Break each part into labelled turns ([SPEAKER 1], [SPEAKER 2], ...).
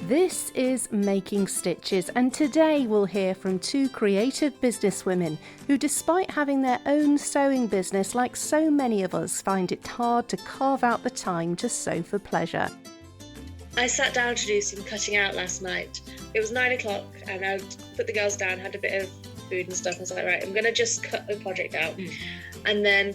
[SPEAKER 1] This is Making Stitches, and today we'll hear from two creative businesswomen who, despite having their own sewing business, like so many of us, find it hard to carve out the time to sew for pleasure.
[SPEAKER 2] I sat down to do some cutting out last night. It was 9 o'clock and I put the girls down, had a bit of food and stuff. I was like, right, I'm going to just cut the project out. And then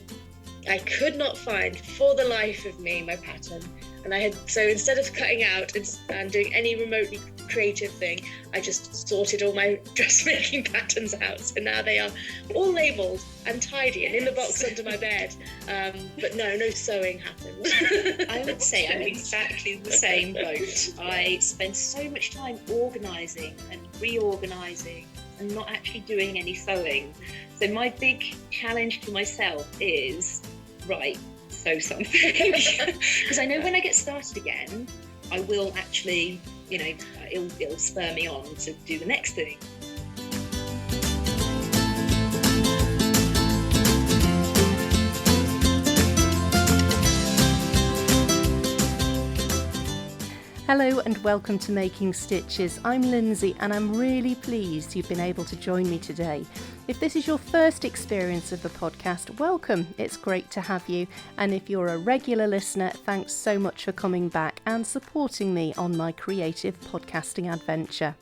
[SPEAKER 2] I could not find, for the life of me, my pattern. And so instead of cutting out and doing any remotely creative thing, I just sorted all my dressmaking patterns out. So now they are all labelled and tidy and in the box under my bed. But no sewing happened.
[SPEAKER 3] I would say I'm exactly the same boat. I spend so much time organising and reorganising and not actually doing any sewing. So my big challenge to myself is, right, sew something. Because I know when I get started again, I will actually, it'll spur me on to do the next thing.
[SPEAKER 1] Hello and welcome to Making Stitches. I'm Lindsay and I'm really pleased you've been able to join me today. If this is your first experience of the podcast, welcome. It's great to have you. And if you're a regular listener, thanks so much for coming back and supporting me on my creative podcasting adventure.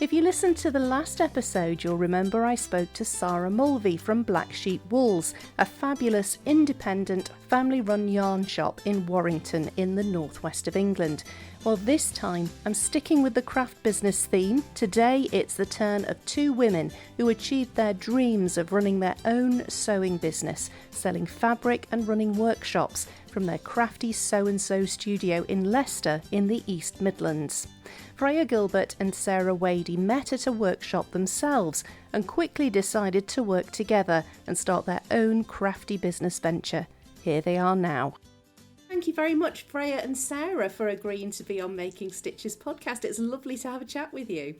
[SPEAKER 1] If you listened to the last episode, you'll remember I spoke to Sarah Mulvey from Black Sheep Wools, a fabulous independent family-run yarn shop in Warrington in the northwest of England. Well, this time I'm sticking with the craft business theme. Today it's the turn of two women who achieved their dreams of running their own sewing business, selling fabric and running workshops from their Crafty Sew and So studio in Leicester in the East Midlands. Freya Gilbert and Sarah Wadey met at a workshop themselves and quickly decided to work together and start their own crafty business venture. Here they are now. Thank you very much, Freya and Sarah, for agreeing to be on Making Stitches podcast. It's lovely to have a chat with you.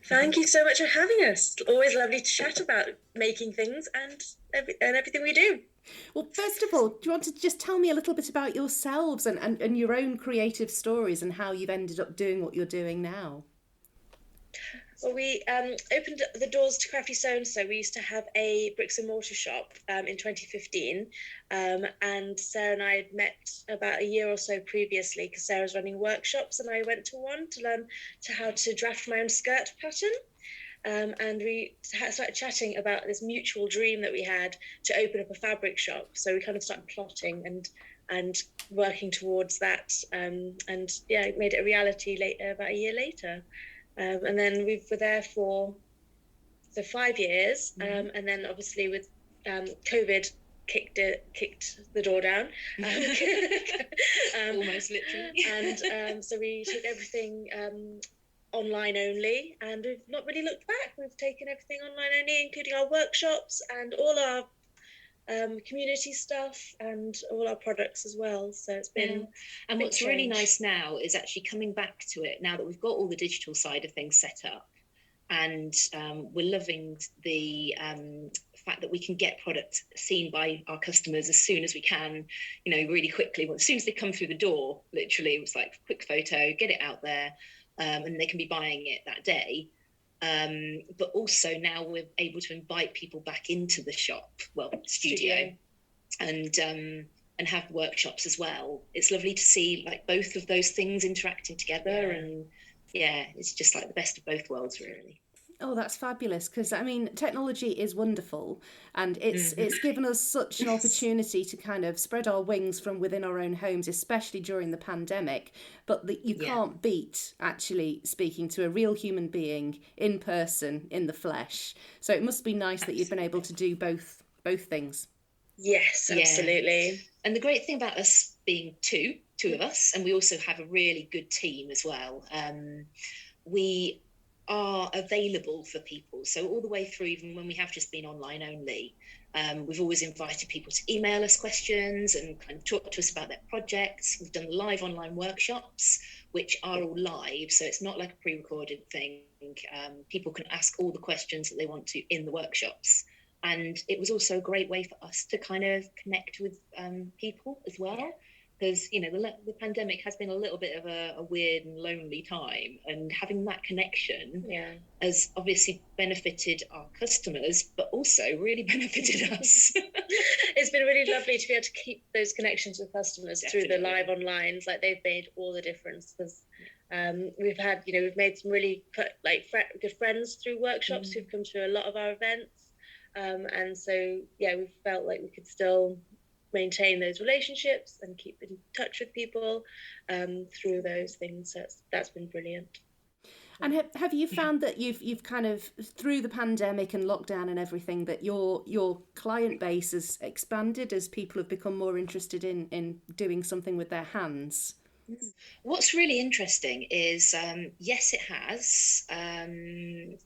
[SPEAKER 2] Thank you so much for having us. Always lovely to chat about making things and everything we do.
[SPEAKER 1] Well, first of all, do you want to just tell me a little bit about yourselves and your own creative stories and how you've ended up doing what you're doing now?
[SPEAKER 2] Well, we opened the doors to Crafty Sew and So. We used to have a bricks and mortar shop in 2015, and Sarah and I had met about a year or so previously because Sarah's running workshops and I went to one to learn how to draft my own skirt pattern. And we started chatting about this mutual dream that we had to open up a fabric shop. So we kind of started plotting and working towards that, and it made it a reality about a year later. And then we were there for 5 years, and then obviously with COVID kicked the door down,
[SPEAKER 3] almost literally.
[SPEAKER 2] And so we took everything online only, and we've not really looked back. We've taken everything online only, including our workshops and all our community stuff and all our products as well. So it's been
[SPEAKER 3] and what's really nice now is actually coming back to it now that we've got all the digital side of things set up, and we're loving the fact that we can get products seen by our customers as soon as we can, really quickly. Well, as soon as they come through the door, literally it was like quick photo, get it out there, and they can be buying it that day. But also now we're able to invite people back into the shop, studio. and have workshops as well. It's lovely to see like both of those things interacting together, and it's just like the best of both worlds, really.
[SPEAKER 1] Oh, that's fabulous, because technology is wonderful, and it's given us such an opportunity to kind of spread our wings from within our own homes, especially during the pandemic. But you can't beat actually speaking to a real human being in person, in the flesh. So it must be nice that you've been able to do both things.
[SPEAKER 2] Yes, absolutely.
[SPEAKER 3] Yeah. And the great thing about us being two of us, and we also have a really good team as well. We are available for people. So all the way through, even when we have just been online only, we've always invited people to email us questions and kind of talk to us about their projects. We've done live online workshops, which are all live. So it's not like a pre-recorded thing. People can ask all the questions that they want to in the workshops. And it was also a great way for us to kind of connect with people as well. because the pandemic has been a little bit of a weird and lonely time, and having that connection has obviously benefited our customers, but also really benefited us.
[SPEAKER 2] It's been really lovely to be able to keep those connections with customers through the live onlines. Like, they've made all the difference, because we've made some really good friends through workshops who've come to a lot of our events, and so we felt like we could still maintain those relationships and keep in touch with people through those things. So that's been brilliant.
[SPEAKER 1] And have you found that you've kind of, through the pandemic and lockdown and everything, that your client base has expanded as people have become more interested in doing something with their hands?
[SPEAKER 3] What's really interesting is, yes, it has.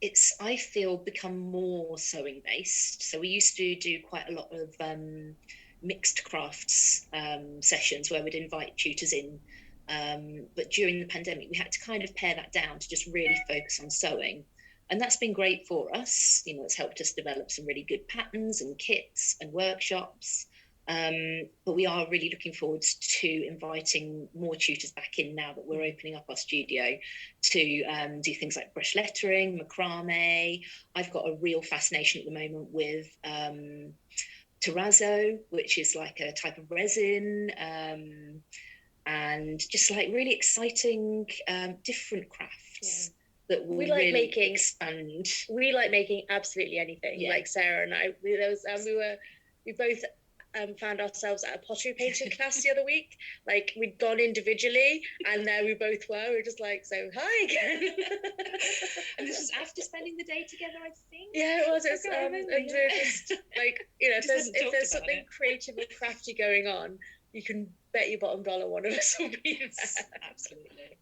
[SPEAKER 3] It's, I feel, become more sewing based. So we used to do quite a lot of mixed crafts sessions where we'd invite tutors in. But during the pandemic, we had to kind of pare that down to just really focus on sewing. And that's been great for us. It's helped us develop some really good patterns and kits and workshops. But we are really looking forward to inviting more tutors back in now that we're opening up our studio to do things like brush lettering, macrame. I've got a real fascination at the moment with terrazzo, which is like a type of resin, and just like really exciting different crafts that will expand.
[SPEAKER 2] We like making absolutely anything. Like Sarah and I, we both found ourselves at a pottery painting class the other week. Like, we'd gone individually, and there we both were. We were just like, so hi again.
[SPEAKER 3] And this was after spending the day together, I think.
[SPEAKER 2] Yeah, it was. And we were just like, if there's something creative and crafty going on, you can bet your bottom dollar one of us will be there.
[SPEAKER 3] Absolutely.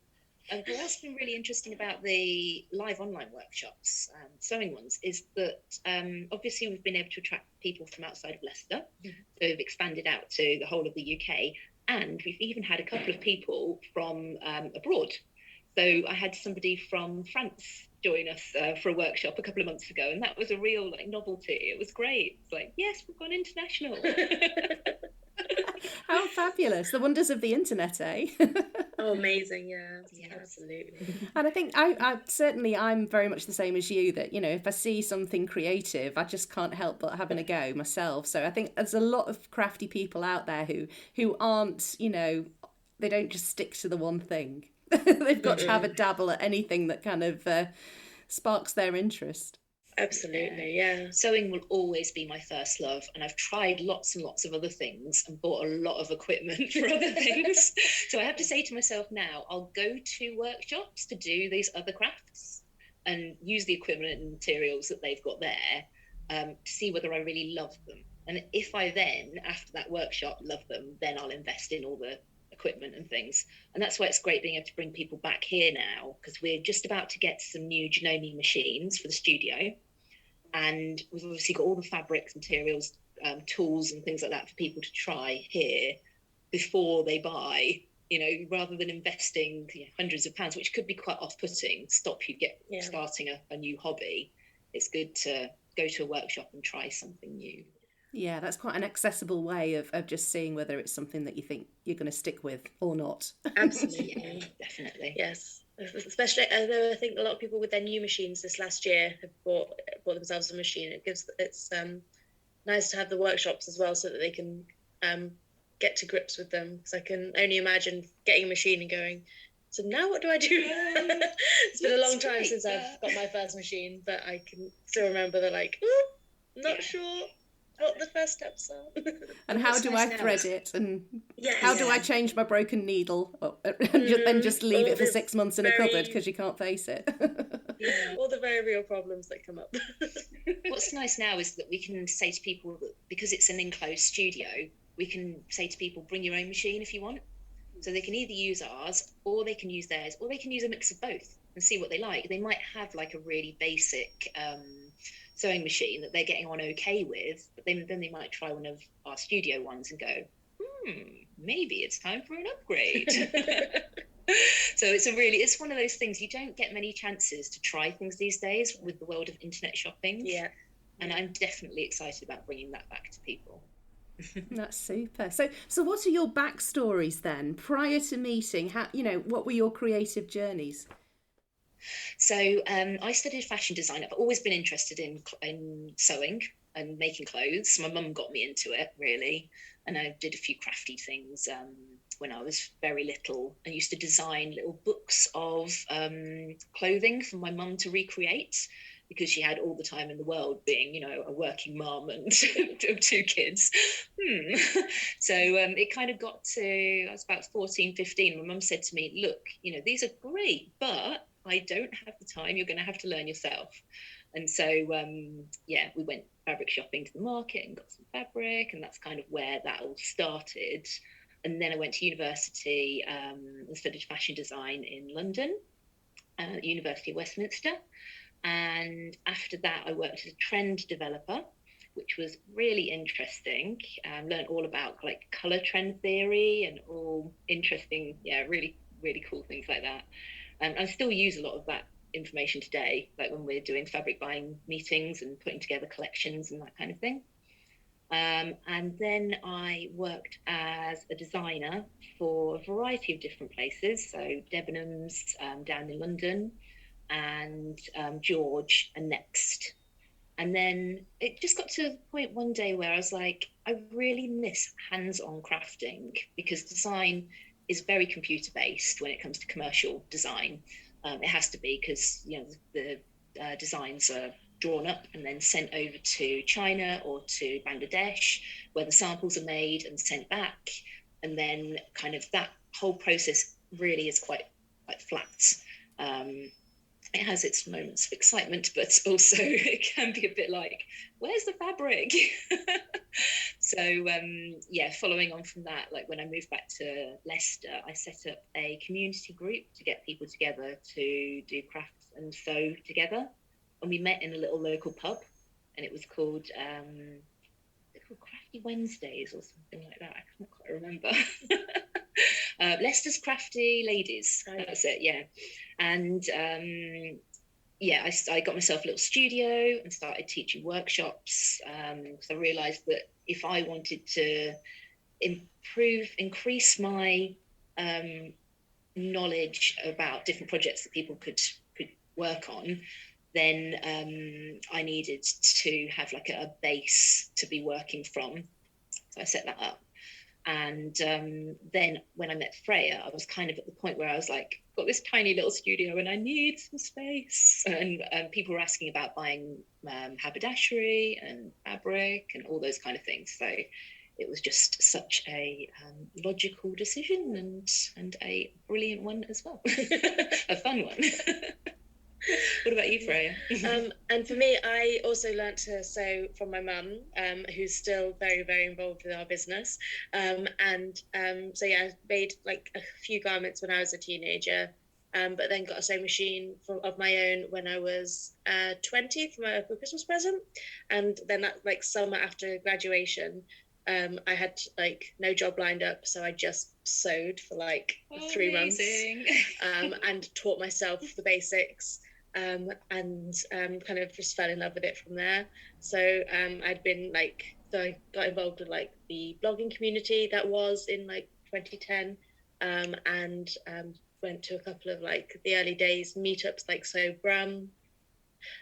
[SPEAKER 3] And what's been really interesting about the live online workshops, sewing ones, is that obviously we've been able to attract people from outside of Leicester. So we've expanded out to the whole of the UK, and we've even had a couple of people from abroad. So I had somebody from France join us for a workshop a couple of months ago, and that was a real novelty. It was great. It's like, yes, we've gone international.
[SPEAKER 1] How fabulous. The wonders of the internet, eh?
[SPEAKER 2] Oh, amazing. Yeah, absolutely.
[SPEAKER 1] And I think I'm very much the same as you, that, if I see something creative, I just can't help but having a go myself. So I think there's a lot of crafty people out there who aren't, they don't just stick to the one thing. They've got to have a dabble at anything that kind of sparks their interest.
[SPEAKER 2] Absolutely, yeah.
[SPEAKER 3] Sewing will always be my first love, and I've tried lots and lots of other things and bought a lot of equipment for other things. So I have to say to myself now, I'll go to workshops to do these other crafts and use the equipment and materials that they've got there to see whether I really love them. And if I then, after that workshop, love them, then I'll invest in all the equipment and things. And that's why it's great being able to bring people back here now, because we're just about to get some new Janome machines for the studio, and we've obviously got all the fabrics, materials, tools and things like that for people to try here before they buy, rather than investing hundreds of pounds, which could be quite off-putting, stop you starting a new hobby. It's good to go to a workshop and try something new.
[SPEAKER 1] Yeah, that's quite an accessible way of just seeing whether it's something that you think you're going to stick with or not.
[SPEAKER 2] Absolutely.
[SPEAKER 3] Definitely.
[SPEAKER 2] Yes. Especially, I think a lot of people with their new machines this last year have bought themselves a machine. It's nice to have the workshops as well, so that they can get to grips with them. Because I can only imagine getting a machine and going, so now what do I do? It's been a long time since I've got my first machine, but I can still remember not sure what the first steps are.
[SPEAKER 1] And how do I thread it? And how do I change my broken needle? And then just leave it for 6 months in a cupboard because you can't face it.
[SPEAKER 2] All the very real problems that come up.
[SPEAKER 3] What's nice now is that we can say to people that because it's an enclosed studio, we can say to people, bring your own machine if you want. So they can either use ours, or they can use theirs, or they can use a mix of both and see what they like. They might have like a really basic sewing machine that they're getting on okay with, but then they might try one of our studio ones and go, maybe it's time for an upgrade. So it's one of those things, you don't get many chances to try things these days with the world of internet shopping.
[SPEAKER 2] Yeah.
[SPEAKER 3] And I'm definitely excited about bringing that back to people.
[SPEAKER 1] That's super. So what are your backstories then? Prior to meeting, what were your creative journeys?
[SPEAKER 3] So I studied fashion design. I've always been interested in sewing and making clothes. My mum got me into it, really. And I did a few crafty things when I was very little. I used to design little books of clothing for my mum to recreate, because she had all the time in the world, being, a working mum and two kids. So it kind of got to, I was about 14, 15. My mum said to me, look, these are great, but I don't have the time. You're going to have to learn yourself. And so, we went fabric shopping to the market and got some fabric. And that's kind of where that all started. And then I went to university and studied fashion design in London, University of Westminster. And after that, I worked as a trend developer, which was really interesting. Learned all about like color trend theory and all interesting, really, really cool things like that. I still use a lot of that information today, like when we're doing fabric buying meetings and putting together collections and that kind of thing. And then I worked as a designer for a variety of different places. So Debenhams down in London, and George and Next. And then it just got to the point one day where I was like, I really miss hands-on crafting, because design is very computer-based when it comes to commercial design. It has to be, because the designs are drawn up and then sent over to China or to Bangladesh, where the samples are made and sent back. And then kind of that whole process really is quite flat. It has its moments of excitement, but also it can be a bit like, where's the fabric? So, following on from that, like when I moved back to Leicester, I set up a community group to get people together to do crafts and sew together. And we met in a little local pub, and it was called Crafty Wednesdays or something like that. I can't quite remember. Leicester's Crafty Ladies. Right. That's it, yeah. And I got myself a little studio and started teaching workshops, because I realised that if I wanted to increase my knowledge about different projects that people could work on, then I needed to have like a base to be working from. So I set that up. And then when I met Freya, I was kind of at the point where I was like, got this tiny little studio and I need some space. And people were asking about buying haberdashery and fabric and all those kind of things. So it was just such a logical decision and a brilliant one as well, a fun one. What about you, Freya?
[SPEAKER 2] And for me, I also learnt to sew from my mum, who's still very, very involved with our business. I made like a few garments when I was a teenager, but then got a sewing machine of my own when I was 20 for my Christmas present. And then that like summer after graduation, I had like no job lined up, so I just sewed for like 3 months, and taught myself the basics. And kind of just fell in love with it from there. So I'd been like, so I got involved with like the blogging community that was in like 2010, and went to a couple of like the early days meetups like So Bram,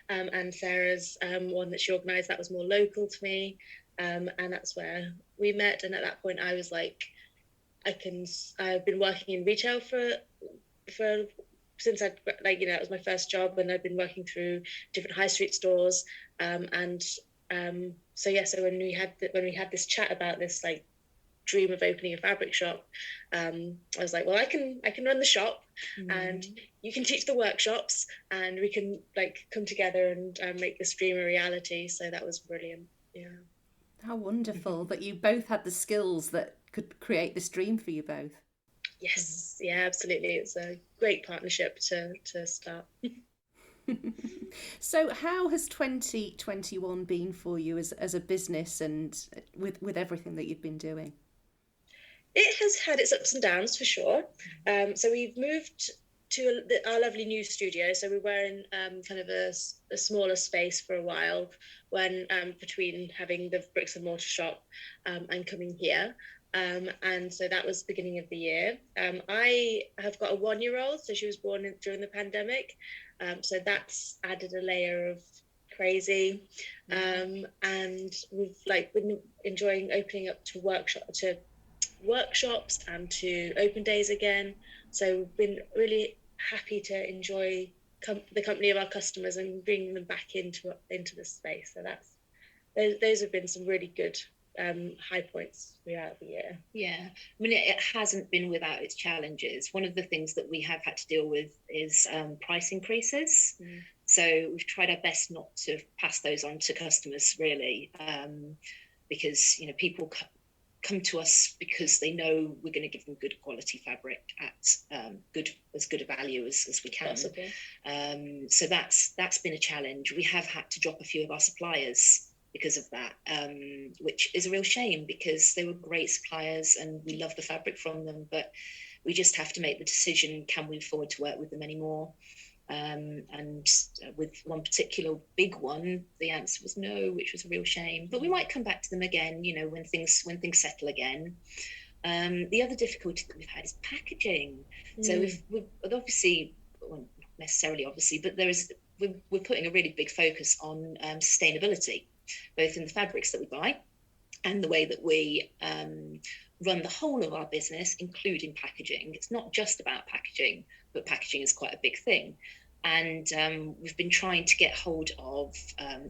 [SPEAKER 2] and Sarah's one that she organised that was more local to me, and that's where we met. And at that point I was like, I've been working in retail for since I'd it was my first job, and I'd been working through different high street stores, so when we had this chat about this like dream of opening a fabric shop, I was like, well, I can run the shop, and you can teach the workshops, and we can like come together and make this dream a reality. So that was brilliant. Yeah.
[SPEAKER 1] How wonderful that you both had the skills that could create this dream for you both.
[SPEAKER 2] Yes, yeah, absolutely. It's a great partnership to start.
[SPEAKER 1] So how has 2021 been for you as a business and with everything that you've been doing?
[SPEAKER 2] It has had its ups and downs for sure. So we've moved to our lovely new studio. So we were in kind of a smaller space for a while when between having the bricks and mortar shop and coming here. And so that was the beginning of the year. I have got a 1-year-old, so she was born during the pandemic. So that's added a layer of crazy. And we've been enjoying opening up to workshops and to open days again. So we've been really happy to enjoy the company of our customers and bringing them back into the space. So those have been some really good high points throughout the year.
[SPEAKER 3] Yeah, I mean, it hasn't been without its challenges. One of the things that we have had to deal with is price increases. So we've tried our best not to pass those on to customers, really, because people come to us because they know we're going to give them good quality fabric at as good a value as we can. So that's been a challenge. We have had to drop a few of our suppliers because of that, which is a real shame because they were great suppliers and we love the fabric from them, but we just have to make the decision, can we afford to work with them anymore? And with one particular big one, the answer was no, which was a real shame. But we might come back to them again, when things settle again. The other difficulty that we've had is packaging. So we've obviously, well, not necessarily obviously, but we're putting a really big focus on sustainability, both in the fabrics that we buy and the way that we run the whole of our business, including packaging. It's not just about packaging, but packaging is quite a big thing. And we've been trying to get hold of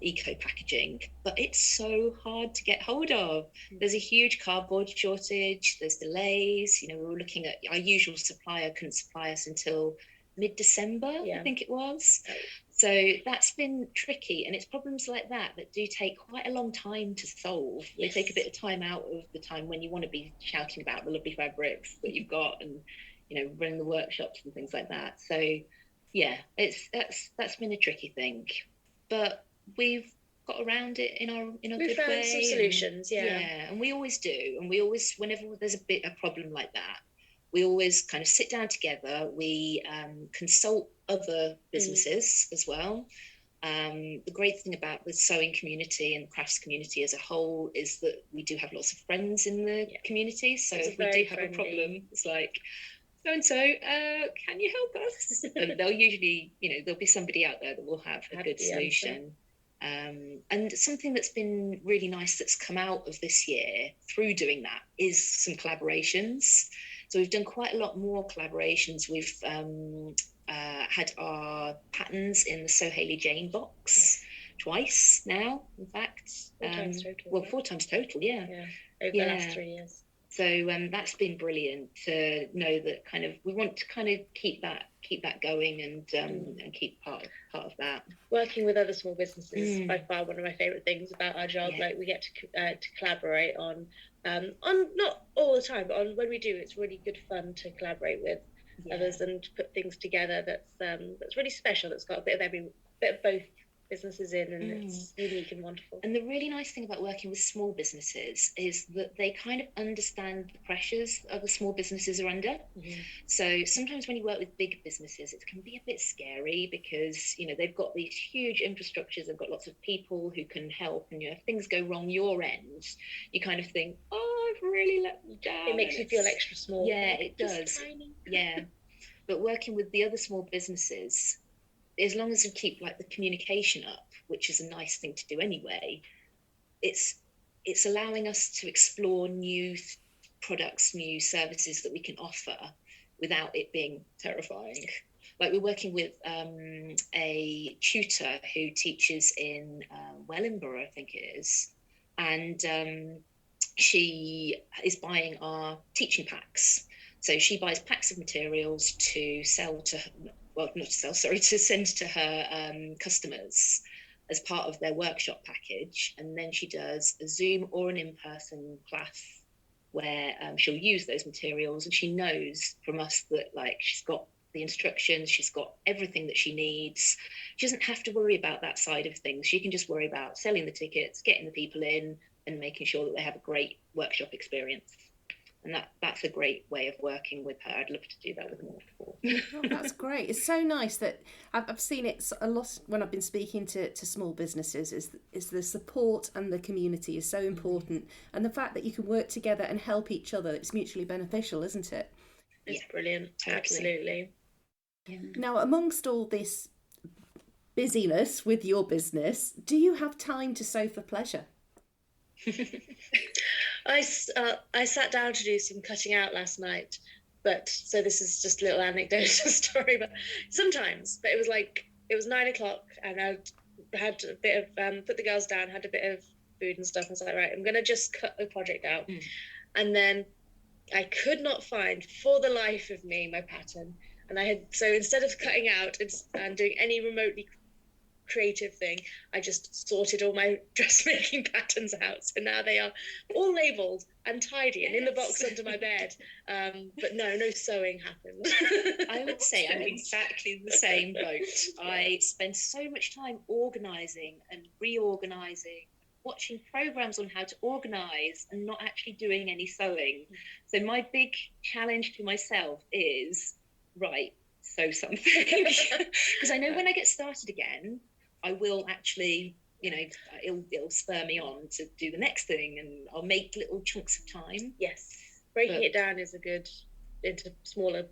[SPEAKER 3] eco packaging, but it's so hard to get hold of. There's a huge cardboard shortage, there's delays. We were looking at our usual supplier couldn't supply us until mid-December, I think it was. So that's been tricky, and it's problems like that do take quite a long time to solve. They take a bit of time out of the time when you want to be shouting about the lovely fabrics that you've got and running the workshops and things like that. So yeah, that's been a tricky thing, but we've got around it in a good way.
[SPEAKER 2] We found some solutions,
[SPEAKER 3] and we always do, and we always, whenever there's a problem like that, we always kind of sit down together. We consult other businesses as well. The great thing about the sewing community and crafts community as a whole is that we do have lots of friends in the community. So if we do have a problem, it's like, so and so, can you help us? And they'll usually, there'll be somebody out there that will have a good solution. And something that's been really nice that's come out of this year through doing that is some collaborations. So we've done quite a lot more collaborations. We've had our patterns in the So Hayley Jane box twice now, in fact.
[SPEAKER 2] 4 times total.
[SPEAKER 3] Well, 4 times total, over
[SPEAKER 2] the last 3 years.
[SPEAKER 3] So that's been brilliant to know that we want to kind of keep that going and keep part of that.
[SPEAKER 2] Working with other small businesses is by far one of my favourite things about our job. We get to collaborate on not all the time, but on when we do, it's really good fun to collaborate with others and put things together that's really special. That's got a bit of both businesses in, and it's unique and wonderful.
[SPEAKER 3] And the really nice thing about working with small businesses is that they kind of understand the pressures other small businesses are under. So sometimes when you work with big businesses, it can be a bit scary because they've got these huge infrastructures, they've got lots of people who can help, and if things go wrong your end, you kind of think, oh, I've really let them down.
[SPEAKER 2] It makes you feel extra small.
[SPEAKER 3] Yeah, it does. Tiny. Yeah, but working with the other small businesses, as long as you keep the communication up, which is a nice thing to do anyway, it's allowing us to explore new products, new services that we can offer without it being terrifying. We're working with a tutor who teaches in Wellingborough, I think it is, and she is buying our teaching packs. So she buys packs of materials to sell to to send to her customers as part of their workshop package. And then she does a Zoom or an in-person class where she'll use those materials, and she knows from us that she's got the instructions, she's got everything that she needs. She doesn't have to worry about that side of things. She can just worry about selling the tickets, getting the people in, and making sure that they have a great workshop experience. And that's a great way of working with her. I'd love to do that with more people.
[SPEAKER 1] Oh, that's great. It's so nice that I've seen it a lot when I've been speaking to small businesses, is the support and the community is so important. And the fact that you can work together and help each other, it's mutually beneficial, isn't it?
[SPEAKER 2] It's brilliant. Totally. Absolutely.
[SPEAKER 1] Yeah. Now, amongst all this busyness with your business, do you have time to sew for pleasure?
[SPEAKER 2] I sat down to do some cutting out last night, so this is just a little anecdotal story, but sometimes, but it was 9 o'clock and I had a bit of, put the girls down, had a bit of food and stuff. I was like, right, I'm going to just cut the project out. And then I could not find for the life of me my pattern. And so instead of cutting out and doing any remotely creative thing, I just sorted all my dressmaking patterns out, so now they are all labelled and tidy and in the box under my bed, but no sewing happened.
[SPEAKER 3] I would say I'm exactly the same boat. I spend so much time organising and reorganising, watching programmes on how to organise and not actually doing any sewing. So my big challenge to myself is, right, sew something, because I know when I get started again I will actually, it'll spur me on to do the next thing, and I'll make little chunks of time.
[SPEAKER 2] Yes, breaking it down is into smaller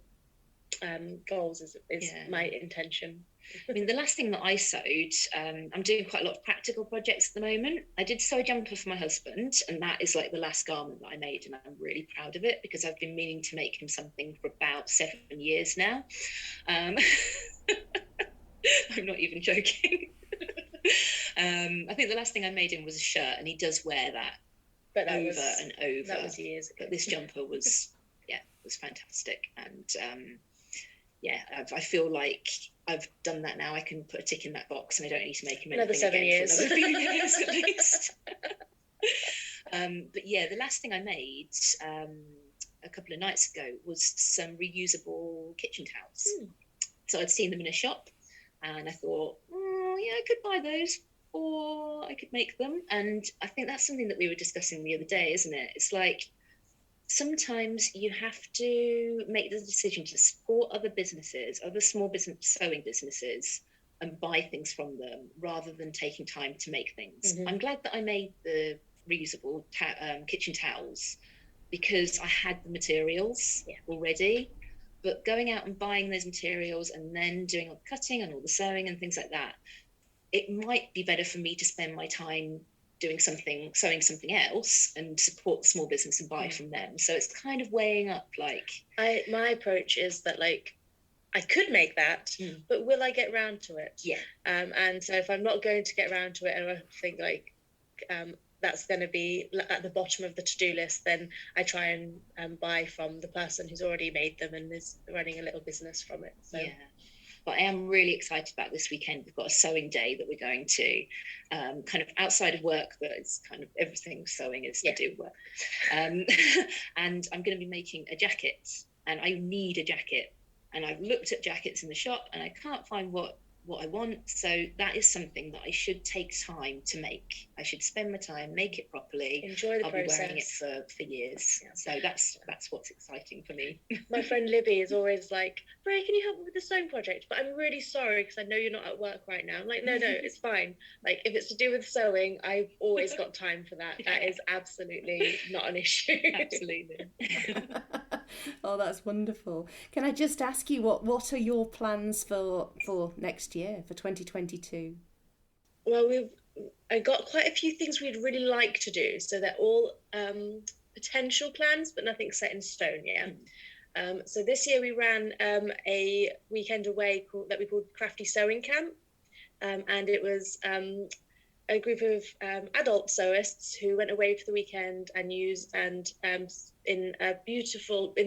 [SPEAKER 2] goals is my intention.
[SPEAKER 3] I mean, the last thing that I sewed, I'm doing quite a lot of practical projects at the moment. I did sew a jumper for my husband, and that is like the last garment that I made, and I'm really proud of it because I've been meaning to make him something for about 7 years now. I'm not even joking. I think the last thing I made him was a shirt, and he does wear that, and over.
[SPEAKER 2] That was years ago.
[SPEAKER 3] But this jumper was, was fantastic, and I feel like I've done that now. I can put a tick in that box, and I don't need to make him
[SPEAKER 2] another 7 years.
[SPEAKER 3] For another few years at least. But yeah, the last thing I made a couple of nights ago was some reusable kitchen towels. So I'd seen them in a shop, and I thought, I could buy those, or I could make them. And I think that's something that we were discussing the other day, isn't it? It's like sometimes you have to make the decision to support other businesses, other small business sewing businesses, and buy things from them rather than taking time to make things. I'm glad that I made the reusable kitchen towels because I had the materials already. But going out and buying those materials and then doing all the cutting and all the sewing and things like that, it might be better for me to spend my time doing something, sewing something else, and support the small business and buy from them. So it's kind of weighing up, like...
[SPEAKER 2] My approach is that, like, I could make that, but will I get round to it?
[SPEAKER 3] Yeah.
[SPEAKER 2] And so if I'm not going to get round to it, and I think, like, that's going to be at the bottom of the to-do list, then I try and buy from the person who's already made them and is running a little business from it. So.
[SPEAKER 3] Yeah. But I am really excited about this weekend. We've got a sewing day that we're going to, kind of outside of work, but it's kind of everything sewing is to do with work. And I'm going to be making a jacket, and I need a jacket. And I've looked at jackets in the shop and I can't find what I want. So that is something that I should take time to make. I should spend my time, make it properly.
[SPEAKER 2] Enjoy the process.
[SPEAKER 3] I'll be wearing it for years. Yeah. So that's what's exciting for me.
[SPEAKER 2] My friend Libby is always like, Freya, can you help me with the sewing project? But I'm really sorry because I know you're not at work right now. I'm like, no, it's fine. Like, if it's to do with sewing, I've always got time for that. That is absolutely not an issue.
[SPEAKER 3] Absolutely.
[SPEAKER 2] Oh,
[SPEAKER 1] that's wonderful. Can I just ask you, what are your plans for next year, for 2022?
[SPEAKER 2] Well, I got quite a few things we'd really like to do, so they're all potential plans, but nothing set in stone yet. So this year we ran a weekend away that we called Crafty Sewing Camp, and it was a group of adult sewists who went away for the weekend and in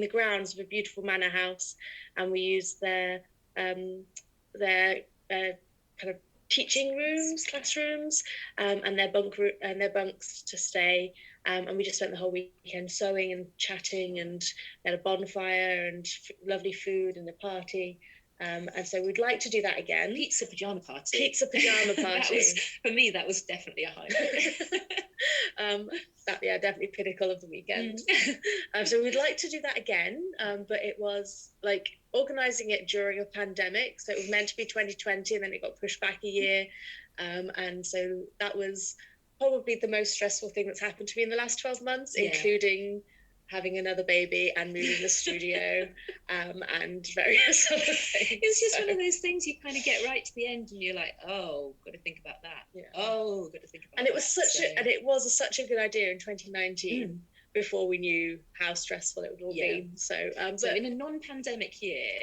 [SPEAKER 2] the grounds of a beautiful manor house, and we used their kind of teaching rooms, classrooms, and their bunks to stay. And we just spent the whole weekend sewing and chatting, and we had a bonfire and lovely food and a party. And so we'd like to do that again.
[SPEAKER 3] Pizza pajama party.
[SPEAKER 2] For me,
[SPEAKER 3] for me, that was definitely a highlight.
[SPEAKER 2] Definitely pinnacle of the weekend. So we'd like to do that again, but it was like organising it during a pandemic, so it was meant to be 2020 and then it got pushed back a year, and so that was probably the most stressful thing that's happened to me in the last 12 months, including having another baby and moving the studio, and various other things.
[SPEAKER 3] It's just one of those things you kind of get right to the end and you're like, oh, got to think about that. Oh, got to think about that.
[SPEAKER 2] And it was such a good idea in 2019 before we knew how stressful it would all be. So
[SPEAKER 3] in a non-pandemic year,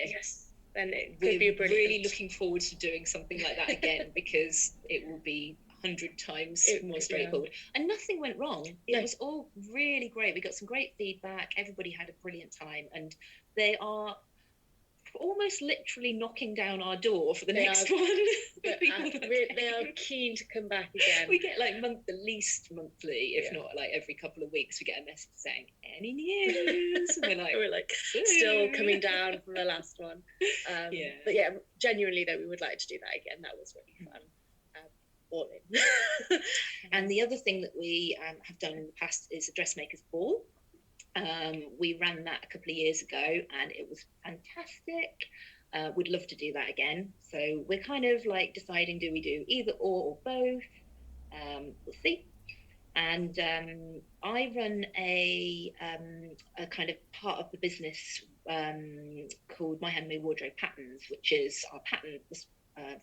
[SPEAKER 2] then it could be brilliant.
[SPEAKER 3] Really looking forward to doing something like that again, because it will be 100 times more straightforward. And nothing went wrong. It was all really great. We got some great feedback. Everybody had a brilliant time, and they are almost literally knocking down our door for the next one.
[SPEAKER 2] They are keen to come back again.
[SPEAKER 3] We get like at least monthly, if not like every couple of weeks, we get a message saying, any news? And
[SPEAKER 2] we're like still coming down from the last one. But genuinely though, we would like to do that again. That was really fun. All in.
[SPEAKER 3] And the other thing that we have done in the past is a dressmaker's ball. We ran that a couple of years ago and it was fantastic. We'd love to do that again. So we're kind of like deciding, do we do either or both? We'll see. And I run a kind of part of the business called My Handmade Wardrobe Patterns, which is our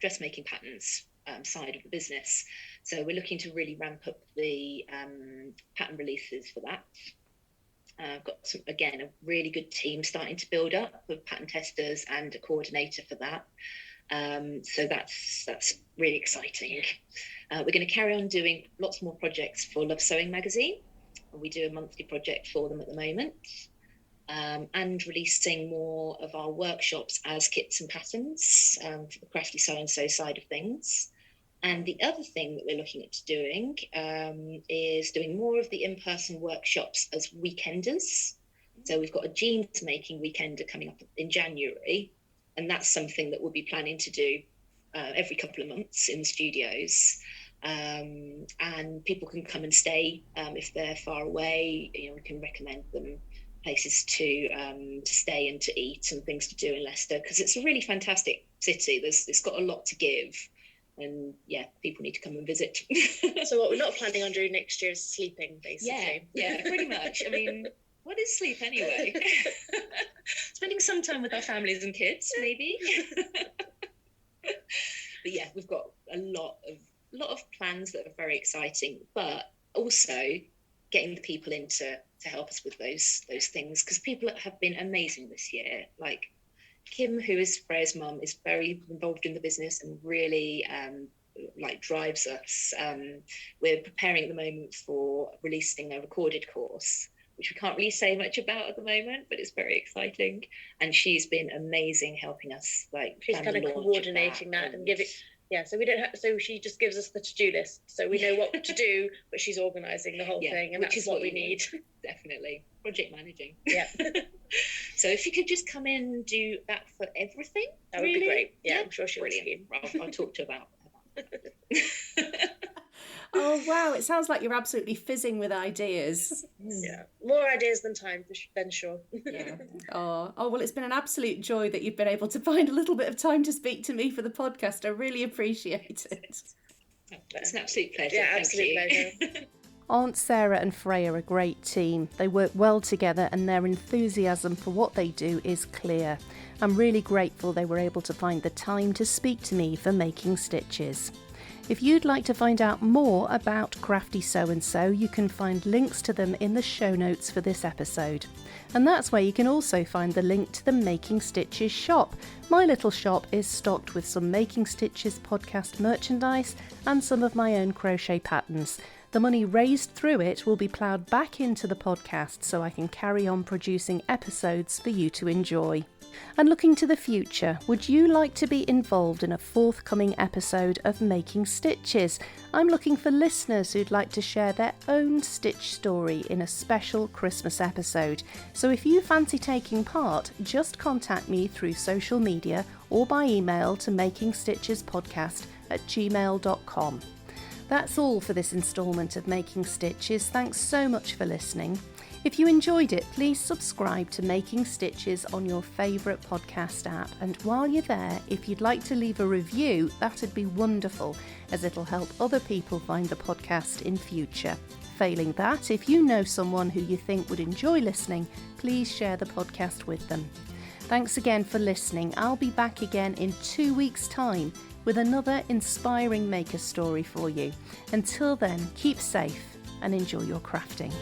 [SPEAKER 3] dressmaking patterns side of the business. So we're looking to really ramp up the pattern releases for that. I've got a really good team starting to build up of pattern testers and a coordinator for that. So that's really exciting. We're going to carry on doing lots more projects for Love Sewing magazine. We do a monthly project for them at the moment, and releasing more of our workshops as kits and patterns for the Crafty Sew and So side of things. And the other thing that we're looking at doing is doing more of the in-person workshops as weekenders. So we've got a jeans making weekender coming up in January, and that's something that we'll be planning to do every couple of months in the studios. And people can come and stay if they're far away. We can recommend them places to stay and to eat and things to do in Leicester, because it's a really fantastic city. It's got a lot to give. And people need to come and visit.
[SPEAKER 2] So what we're not planning on doing next year is sleeping, basically.
[SPEAKER 3] Yeah, pretty much. I mean, what is sleep anyway? Spending some time with our families and kids, maybe. But we've got a lot of plans that are very exciting, but also getting the people in to help us with those things, because people have been amazing this year. Like Kim, who is Freya's mum, is very involved in the business and really drives us. We're preparing at the moment for releasing a recorded course, which we can't really say much about at the moment, but it's very exciting. And she's been amazing helping us.
[SPEAKER 2] She's kind of coordinating that and give it. Yeah, so we don't have. So she just gives us the to-do list, so we know what to do. But she's organising the whole thing, and which is what we need.
[SPEAKER 3] Definitely project managing.
[SPEAKER 2] Yeah.
[SPEAKER 3] So if you could just come in and do that for everything,
[SPEAKER 2] that would be great. Yeah, I'm sure she'll be.
[SPEAKER 3] I'll talk to her about
[SPEAKER 1] Oh wow, it sounds like you're absolutely fizzing with ideas.
[SPEAKER 2] Yeah, more ideas than time, then sure.
[SPEAKER 1] Yeah. Oh well, it's been an absolute joy that you've been able to find a little bit of time to speak to me for the podcast. I really appreciate it.
[SPEAKER 3] It's an absolute pleasure.
[SPEAKER 2] Yeah, absolute pleasure.
[SPEAKER 1] Aunt Sarah and Freya are a great team. They work well together and their enthusiasm for what they do is clear. I'm really grateful they were able to find the time to speak to me for Making Stitches. If you'd like to find out more about Crafty Sew and So, you can find links to them in the show notes for this episode. And that's where you can also find the link to the Making Stitches shop. My little shop is stocked with some Making Stitches podcast merchandise and some of my own crochet patterns. The money raised through it will be ploughed back into the podcast so I can carry on producing episodes for you to enjoy. And looking to the future, would you like to be involved in a forthcoming episode of Making Stitches? I'm looking for listeners who'd like to share their own stitch story in a special Christmas episode. So if you fancy taking part, just contact me through social media or by email to makingstitchespodcast@gmail.com. That's all for this instalment of Making Stitches. Thanks so much for listening. If you enjoyed it, please subscribe to Making Stitches on your favourite podcast app. And while you're there, if you'd like to leave a review, that'd be wonderful, as it'll help other people find the podcast in future. Failing that, if you know someone who you think would enjoy listening, please share the podcast with them. Thanks again for listening. I'll be back again in 2 weeks' time with another inspiring maker story for you. Until then, keep safe and enjoy your crafting.